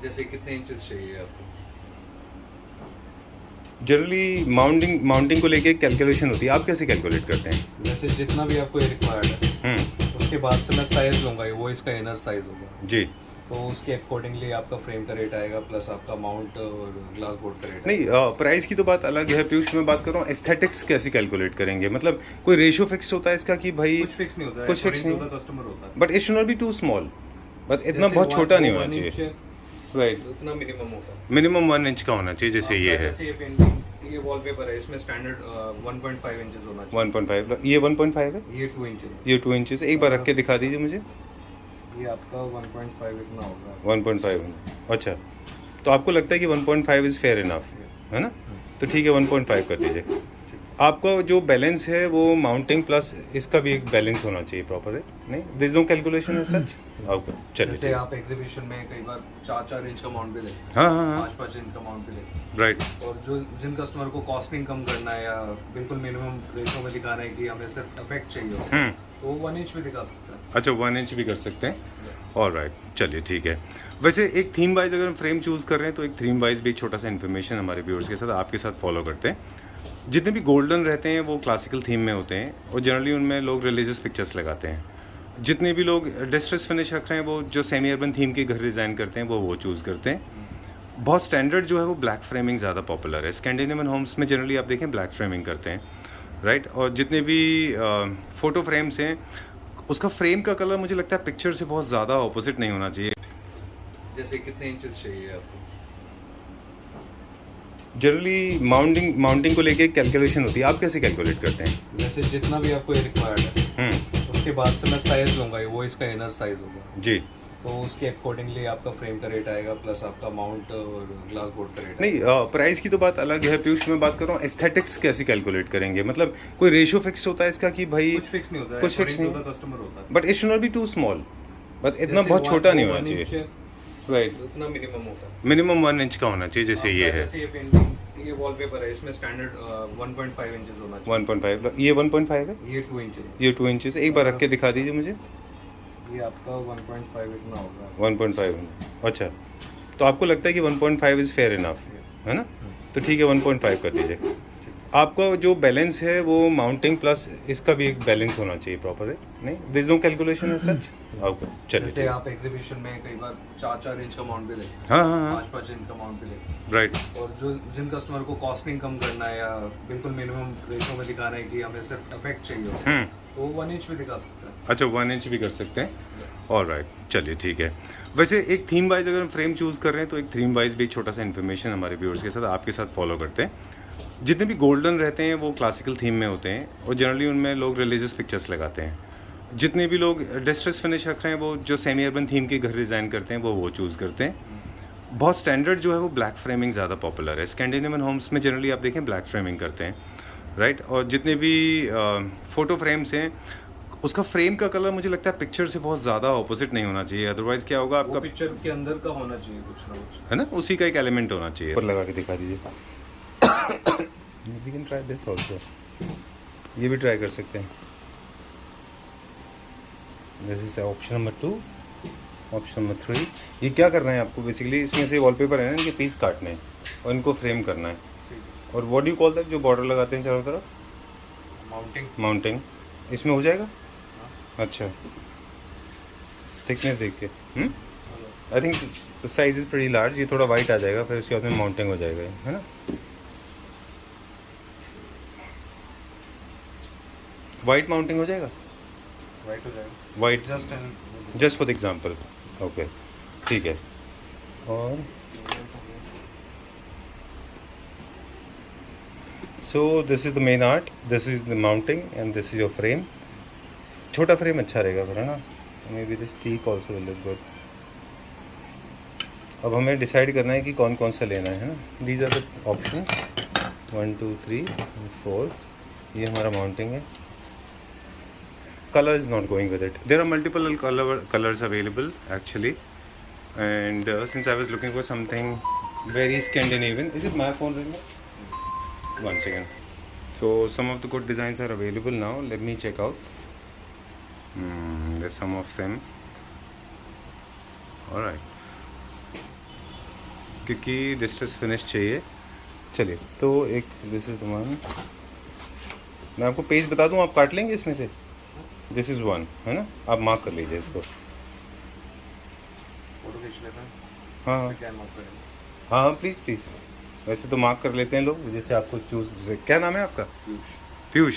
जैसे कितने इंचेस चाहिए आपको? जनरली माउंटिंग को लेके कैलकुलेशन होती है, आप कैसे कैलकुलेट करते हैं? जैसे जितना भी आपको रिक्वायर्ड है उसके बाद से मैं साइज लूँगा, वो इसका इनर साइज होगा, जी। तो उसके अकॉर्डिंगली आपका फ्रेम का रेट आएगा प्लस आपका माउंट और ग्लास बोर्ड का रेट नहीं, प्राइस की तो बात अलग है पीयूष, मैं बात कर रहा हूँ एस्थेटिक्स कैसे कैलकुलेट करेंगे, मतलब कोई रेशियो फिक्स होता है इसका कि भाई? कुछ फिक्स नहीं होता है, कुछ फिक्स according to नहीं, the customer होता है। But it should not be too small, but इतना जैसे बहुत छोटा नहीं वो होना 1 चाहिए। इंच राइट, उतना मिनिमम होता है। मिनिमम 1 इंच का होना चाहिए, जैसे ये आपका है जैसे ये पेंटिंग, ये वॉलपेपर है, इसमें स्टैंडर्ड 1.5 इंचेस होना चाहिए। 1.5, ये 1.5 है, ये 2 इंच है। ये 2 इंचेस। एक बार रख के दिखा दीजिए मुझे। ये आपका 1.5 इतना होगा। 1.5, अच्छा, तो आपको लगता है कि 1.5 इज़ फेयर इनफ, है ना? तो ठीक है, 1.5 कर दीजिए। आपका जो बैलेंस है वो माउंटिंग प्लस इसका भी एक बैलेंस होना चाहिए प्रॉपर है, नहीं दिस नो कैलकुलेशन है सच। ओके, चलिए जैसे ठीक। आप एग्जीबिशन में कई बार 4-4 इंच का माउंट भी देखते हैं, हाँ हाँ हाँ, 5-5 इंच का माउंट भी देखते हैं। राइट। और जो जिन कस्टमर को कॉस्टिंग कम करना है या बिल्कुल मिनिमम रेशो में दिखाना है कि हमें सिर्फ इफेक्ट चाहिए उसका, तो 1 इंच भी दिखा सकते हैं। अच्छा, 1 इंच भी कर सकते हैं, ऑल राइट, चलिए ठीक है। वैसे एक थीम वाइज अगर हम फ्रेम चूज़ कर रहे हैं तो एक थीम वाइज भी एक छोटा सा इन्फॉर्मेशन हमारे व्यूअर्स के साथ आपके साथ फॉलो करते हैं। जितने भी गोल्डन रहते हैं वो क्लासिकल थीम में होते हैं और जनरली उनमें लोग रिलीजियस पिक्चर्स लगाते हैं। जितने भी लोग डिस्ट्रेस फिनिश रख रहे हैं वो जो सेमी अर्बन थीम के घर डिज़ाइन करते हैं वो चूज़ करते हैं। बहुत स्टैंडर्ड जो है वो ब्लैक फ्रेमिंग ज़्यादा पॉपुलर है। स्कैंडिनेवियन होम्स में जनरली आप देखें ब्लैक फ्रेमिंग करते हैं, राइट। और जितने भी फ़ोटो फ्रेम्स हैं उसका फ्रेम का कलर मुझे लगता है पिक्चर से बहुत ज़्यादा ऑपोजिट नहीं होना चाहिए। जैसे कितने इंचेस चाहिए आपको? जनरली माउंटिंग को लेके कैलकुलेशन होती है, आप कैसे कैलकुलेट करते हैं? जैसे जितना भी आपको रिक्वायर्ड है उसके बाद से मैं साइज लूँगा, वो इसका इनर साइज होगा, जी। तो उसके अकॉर्डिंगली आपका फ्रेम का रेट आएगा प्लस आपका माउंट और ग्लास बोर्ड का रेट नहीं, प्राइस की तो बात अलग है पीयूष, मैं बात कर रहा हूँ एस्थेटिक्स कैसे कैलकुलेट करेंगे, मतलब कोई रेशियो फिक्स होता है इसका कि भाई? कुछ फिक्स नहीं होता है, कुछ फिक्स according to नहीं, the customer होता है। But it should not be too small, but इतना जैसे बहुत छोटा नहीं वो होना 1 चाहिए। इंच राइट, उतना मिनिमम होता है। मिनिमम 1 इंच का होना चाहिए, जैसे ये आपका है जैसे ये पेंटिंग, ये वॉलपेपर है, इसमें स्टैंडर्ड 1.5 इंचेस होना चाहिए। 1.5, ये 1.5 है, ये 2 इंच है। ये 2 इंचेस। एक बार रख के दिखा दीजिए मुझे। ये आपका 1.5 इतना होगा। 1.5, अच्छा, तो आपको लगता है कि 1.5 इज़ फेयर इनफ, है ना? तो ठीक है, 1.5 कर दीजिए। आपका जो बैलेंस है वो माउंटिंग प्लस इसका भी एक बैलेंस होना चाहिए प्रॉपर है, नहीं दिस नो कैलकुलेशन है सच। ओके, चलिए जैसे ठीक। आप एग्जीबिशन में कई बार 4-4 इंच का माउंट भी देखते हैं, हाँ हाँ हाँ, 5-5 इंच का माउंट भी देखते हैं। राइट। और जो जिन कस्टमर को कॉस्टिंग कम करना है या बिल्कुल मिनिमम रेशो में दिखाना है कि हमें सिर्फ इफेक्ट चाहिए उसका, तो 1 इंच भी दिखा सकते हैं। अच्छा, 1 इंच भी कर सकते हैं, ऑल राइट, चलिए ठीक है। वैसे एक थीम वाइज अगर हम फ्रेम चूज़ कर रहे हैं तो एक थीम वाइज भी एक छोटा सा इन्फॉर्मेशन हमारे व्यूअर्स के साथ आपके साथ फॉलो करते हैं। जितने भी गोल्डन रहते हैं वो क्लासिकल थीम में होते हैं और जनरली उनमें लोग रिलीजियस पिक्चर्स लगाते हैं। जितने भी लोग डिस्ट्रेस फिनिश रख रहे हैं वो जो सेमी अर्बन थीम के घर डिज़ाइन करते हैं वो चूज़ करते हैं। बहुत स्टैंडर्ड जो है वो ब्लैक फ्रेमिंग ज़्यादा पॉपुलर है। स्कैंडिनेवियन होम्स में जनरली आप देखें ब्लैक फ्रेमिंग करते हैं, राइट। और जितने भी फ़ोटो फ्रेम्स हैं उसका फ्रेम का कलर मुझे लगता है पिक्चर से बहुत ज़्यादा ऑपोजिट नहीं होना चाहिए, अदरवाइज़ क्या होगा वो आपका, पिक्चर के अंदर का होना चाहिए कुछ ना कुछ। है ना, उसी का एक एलिमेंट होना चाहिए। ऊपर लगा के दिखा दीजिए। We can try this also, ये भी ट्राई कर सकते हैं। This is option number 2। Option number 3, ये क्या करना है आपको बेसिकली, इसमें से वॉलपेपर है ना, इनके पीस काटने हैं और इनको फ्रेम करना है। और what do you call that, जो बॉर्डर लगाते हैं चारों तरफ? माउंटिंग। इसमें हो जाएगा? अच्छा, थिकनेस देख के I think size is pretty large, ये थोड़ा वाइट आ जाएगा, फिर उसके बाद में माउंटिंग हो जाएगा, है ना? वाइट माउंटिंग हो जाएगा, राइट हो जाएगा। White just just for the example. Okay, ठीक है। और so this is the main art, this is the mounting and this is your frame. छोटा फ्रेम अच्छा रहेगा फिर, है ना? Maybe this teak also will look good. अब हमें डिसाइड करना है कि कौन कौन सा लेना है ना। These are the option 1 2 3 4। ये हमारा माउंटिंग है। Color is not going with it. There are multiple colors available actually, and since I was looking for something very Scandinavian, is it my phone ringing? One second. So some of the good designs are available now. Let me check out. There's some of them. All right. क्योंकि distress finish चाहिए। चलिए तो एक this is one, मैं आपको page बता दूं, आप काट लेंगे इसमें से। दिस इज़ वन, है ना, आप मार्क कर लीजिए इसको। फोटो खींच लेते हैं। हाँ हाँ क्या मार्क करेंगे? हाँ हाँ, प्लीज़ प्लीज़। वैसे तो मार्क कर लेते हैं लोग, जैसे आपको चूज़। क्या नाम है आपका? पीयूष।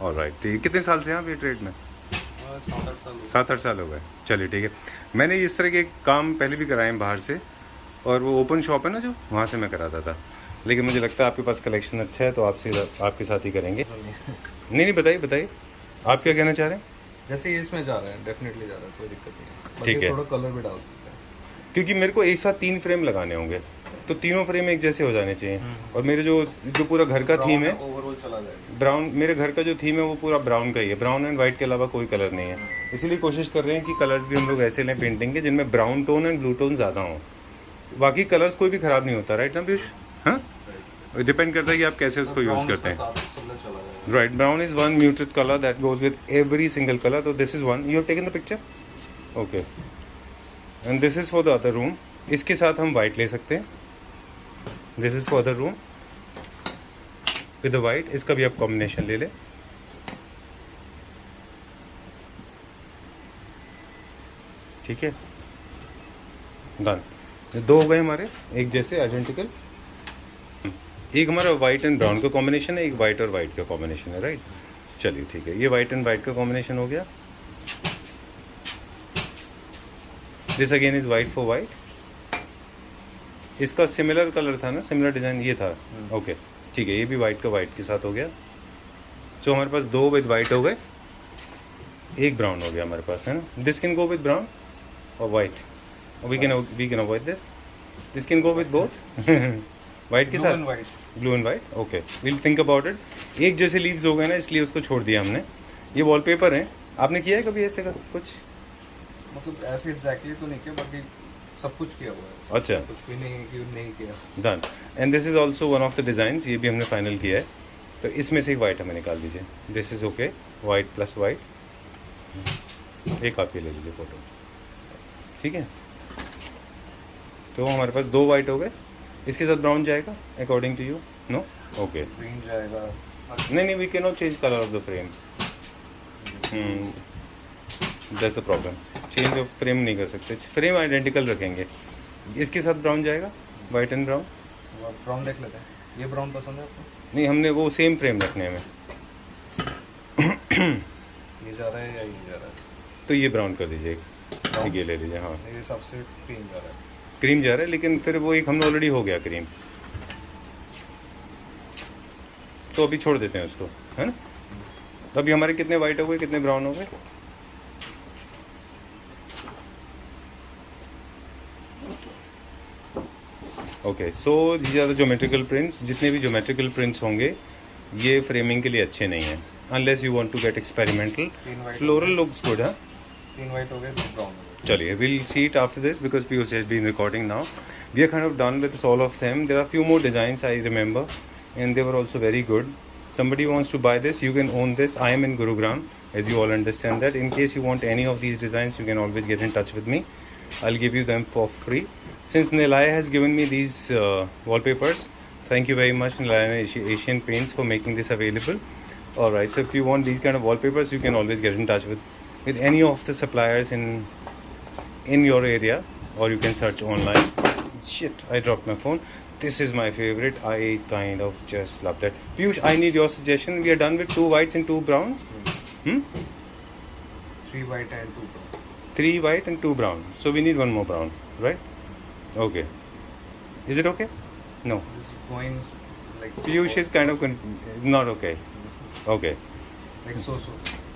और राइट, ठीक है। कितने साल से हैं आप ये ट्रेड में? 7-8 साल हो गए। 7-8 साल हो गए। चलिए ठीक है। मैंने इस तरह के काम पहले भी कराए हैं बाहर से, और वो ओपन शॉप है ना जो, वहाँ से मैं कराता था। लेकिन मुझे लगता है आपके पास कलेक्शन अच्छा है, तो आपसे आपके साथ ही करेंगे। नहीं नहीं, बताइए बताइए, आप क्या कहना चाह रहे हैं? जैसे ये इसमें जा रहा है, डेफिनेटली जा रहा है, कोई दिक्कत नहीं है। ठीक है। थोड़ा कलर भी डाल सकते हैं। क्योंकि मेरे को एक साथ 3 फ्रेम लगाने होंगे, तो तीनों फ्रेम एक जैसे हो जाने चाहिए। और मेरे जो पूरा घर का थीम है ओवरऑल चला जाएगा। ब्राउन, मेरे घर का जो थीम है वो पूरा ब्राउन का ही है। ब्राउन एंड वाइट के अलावा कोई कलर नहीं है। इसीलिए कोशिश कर रहे हैं कि कलर्स भी हम लोग ऐसे लें पेंटिंग के जिनमें brown tone and blue tone ज़्यादा हों। बाकी कलर्स कोई भी ख़राब नहीं होता, राइट ना पीयूष? हाँ, डिपेंड करता है कि आप कैसे उसको यूज़ करते हैं। Right, brown is one muted colour that goes with every single colour. तो this is one, you have taken the picture, okay. And this is for the other room. इसके साथ हम वाइट ले सकते हैं। This is for the room with the white. इसका भी आप कॉम्बिनेशन ले लें। ठीक है, डन। दो हो गए हमारे एक जैसे आइडेंटिकल। एक हमारा वाइट एंड ब्राउन का कॉम्बिनेशन है, एक वाइट और वाइट का कॉम्बिनेशन है, राइट। चलिए ठीक है, ये वाइट एंड वाइट का कॉम्बिनेशन हो गया। This again is white for white. इसका सिमिलर कलर था ना, सिमिलर डिजाइन ये था, ओके ठीक है। ये भी वाइट का वाइट के साथ हो गया। तो हमारे पास 2 विद वाइट हो गए, एक ब्राउन हो गया हमारे पास, है ना। This can go with brown और white, we can avoid this can go with both. White के साथ blue and white, okay, will think about it. एक जैसे लीव्स हो गए ना, इसलिए उसको छोड़ दिया हमने। ये वॉलपेपर है, आपने किया है कभी ऐसे का कुछ? मतलब ऐसे एग्जैक्टली तो नहीं किया, बाकी सब कुछ किया हुआ है। अच्छा, कुछ भी नहीं किया। Done. And this is also one of the designs, ये भी हमने फाइनल किया है। तो इसमें से एक वाइट हमें निकाल दीजिए। This is okay, white plus white. एक आप ये ले लीजिए फोटो, ठीक है। तो हमारे पास 2 वाइट हो गए। इसके साथ ब्राउन जाएगा according to you? No, okay. Green जाएगा। नहीं, we can not change colour of the frame. That's the problem, change of frame नहीं कर सकते, फ्रेम आइडेंटिकल रखेंगे। इसके साथ ब्राउन जाएगा, वाइट एंड ब्राउन। ब्राउन देख लेते हैं। ये ब्राउन पसंद है आपको? नहीं, हमने वो सेम फ्रेम रखने में। ये जा रहा है या ये जा रहा है? तो ये ब्राउन कर दीजिए, ये ले लीजिए। हाँ, मेरे हिसाब से क्रीम जा रहा है। क्रीम जा रहा है, लेकिन फिर वो एक हमने ऑलरेडी हो गया क्रीम, तो अभी छोड़ देते हैं उसको, है ना। तो अभी हमारे कितने वाइट हो गए, कितने ब्राउन हो गए? Okay, so these are the geometrical prints. जितने भी ज्योमेट्रिकल प्रिंट्स होंगे ये फ्रेमिंग के लिए अच्छे नहीं हैं, unless you want to get experimental. Floral looks good. हाँ, 3 वाइट हो गए, 2 ब्राउन हो गए। चलिए, we'll see it after this because Piyush has been recording now. We are kind of done with all of them. There are few more designs I remember, and they were also very good. Somebody wants to buy this, you can own this. I am in Gurugram, as you all understand that. In case you want any of these designs, you can always get in touch with me. I'll give you them for free. Since Nilay has given me these wallpapers, thank you very much Nilay Asian Paints for making this available. Alright, so if you want these kind of wallpapers, you can always get in touch with any of the suppliers in your area, or you can search online. Shit, I dropped my phone. This is my favorite. I kind of just love that. Piyush, I need your suggestion. We are done with 2 whites and 2 brown. 3 white and 2 brown. 3 white and 2 brown. So we need 1 more brown, right? Okay. Is it okay? No. This is going like Piyush is kind of not okay. Okay. like so.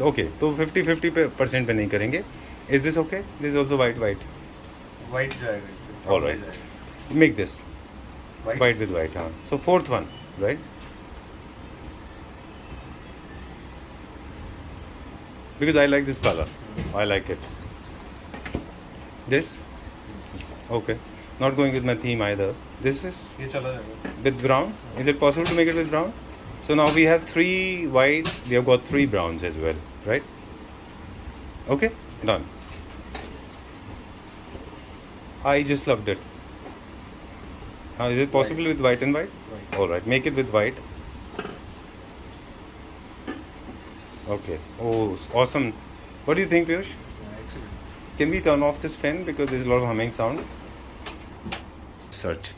Okay. तो 50-50% पे नहीं करेंगे. Is this okay? This is also white. White जाएगा इसमें. All right. Make this white with white. हाँ. So 4th one, right? Because I like this color. I like it. This? Okay. Not going with my theme either. This is ये चला जाएगा. with brown. Is it possible to make it with brown? So now we have 3 white. We have got 3 browns as well, right? Okay. Done. I just loved it. हाँ, is it possible with white and white? Right. All right, make it with white. Okay. Oh, awesome. What do you think, Piyush? Yeah, excellent. Can we turn off this fan because there's a lot of humming sound? Search.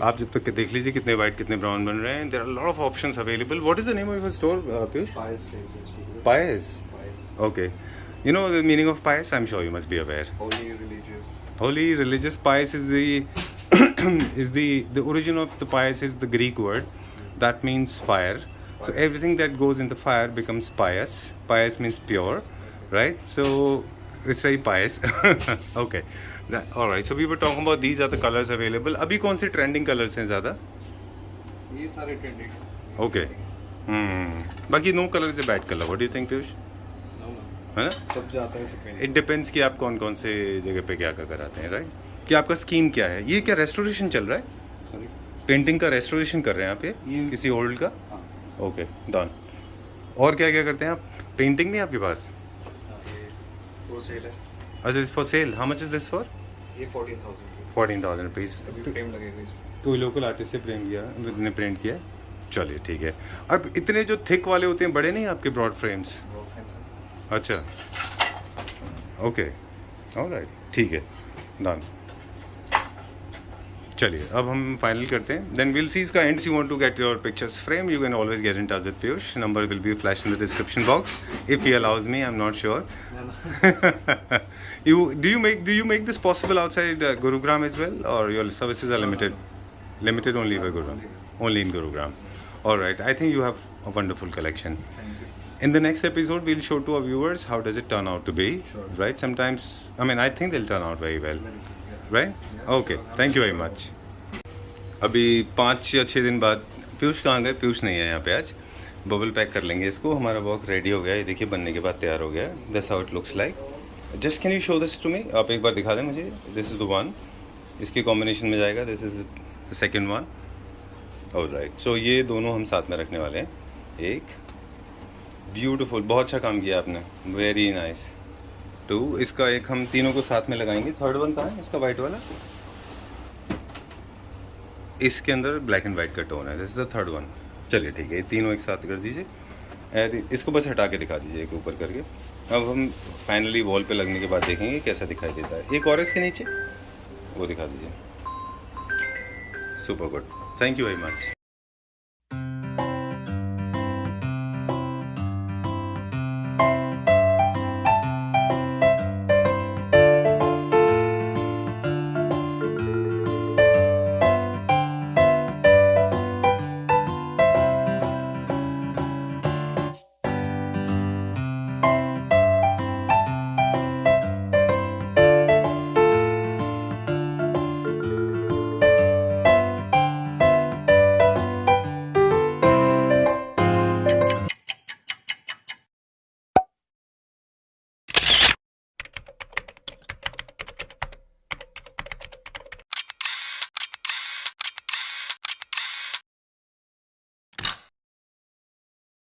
आप जब तक देख लीजिए कितने white कितने brown बन रहे हैं. There are a lot of options available. What is the name of your store, Piyush? Pious Frames and Studios. Pious. Pious. Okay. You know the meaning of pious? I'm sure you must be aware. Holy religious. Holy religious. Pious is the is the origin of the pious is the Greek word that means fire. So everything that goes in the fire becomes pious. Pious means pure, right? So it's very pious. Okay. All right. So we were talking about these are the colors available. अभी कौन से trending colors हैं ज़्यादा? ये सारे trending. Okay. बाकी no color is a bad color. What do you think, Piyush? No, no. है ना? सब जाता है सब इट डिपेंड्स कि आप कौन कौन से जगह पे क्या क्या कराते हैं, राइट? कि आपका स्कीम क्या है? ये क्या रेस्टोरेशन चल रहा है? सॉरी. पेंटिंग का रेस्टोरेशन कर रहे हैं आप ये ये- किसी ओल्ड का? हाँ. Okay, done. और क्या क्या करते हैं आप? पेंटिंग भी आपके पास? ये वो सेल है. अच्छा, this for sale. How much is this for? ये 14,000 की. 14,000 रुपीज़. अभी फ्रेम लगेगा इसमें. कोई लोकल आर्टिस्ट से प्रिंट किया ने प्रिंट किया? चलिए ठीक है. अब इतने जो थिक वाले होते हैं बड़े नहीं आपके ब्रॉड फ्रेम्स? वो फ्रेम्स. अच्छा, ओके, ऑलराइट, ठीक है, डन. चलिए अब हम फाइनल करते हैं. देन विल सी इसका ends. You want to get your pictures frame, you can always get in touch with Piyush. Number will be flash in the description box if he allows me. I am not sure. Do you make this possible outside Gurugram as well, or your services are limited? Limited only for Gurugram. Only in Gurugram. All right. I think you have a wonderful collection. Thank you. In the next episode, we'll show to our viewers how does it turn out to be. Sure. Right? Sometimes, I mean, I think they'll turn out very well. Yeah. Right? Okay. Thank you very much. अभी 5 या 6 दिन बाद पीयूष कहाँ गए? पीयूष नहीं है यहाँ पे आज. बबल पैक कर लेंगे इसको. हमारा बॉक्स रेडी हो गया है. ये देखिए बनने के बाद तैयार हो गया है. That's how it looks like. Just can you show this to me? आप एक बार दिखा दें मुझे. This is the one. इसके कॉम्बिनेशन में जाएगा. This is the second one. Alright. So ये दोनों हम साथ में रखने वाले हैं. एक ब्यूटीफुल, बहुत अच्छा काम किया आपने. Very nice. 2. इसका एक हम तीनों को साथ में लगाएंगे. थर्ड वन कहाँ है इसका? वाइट वाला. इसके अंदर ब्लैक एंड वाइट का टोन है. This is the third one. चलिए ठीक है, ये तीनों एक साथ कर दीजिए. इसको बस हटा के दिखा दीजिए एक ऊपर करके. अब हम फाइनली वॉल पे लगने के बाद देखेंगे कैसा दिखाई देता है. एक और इसके नीचे वो दिखा दीजिए. Super good. Thank you very much.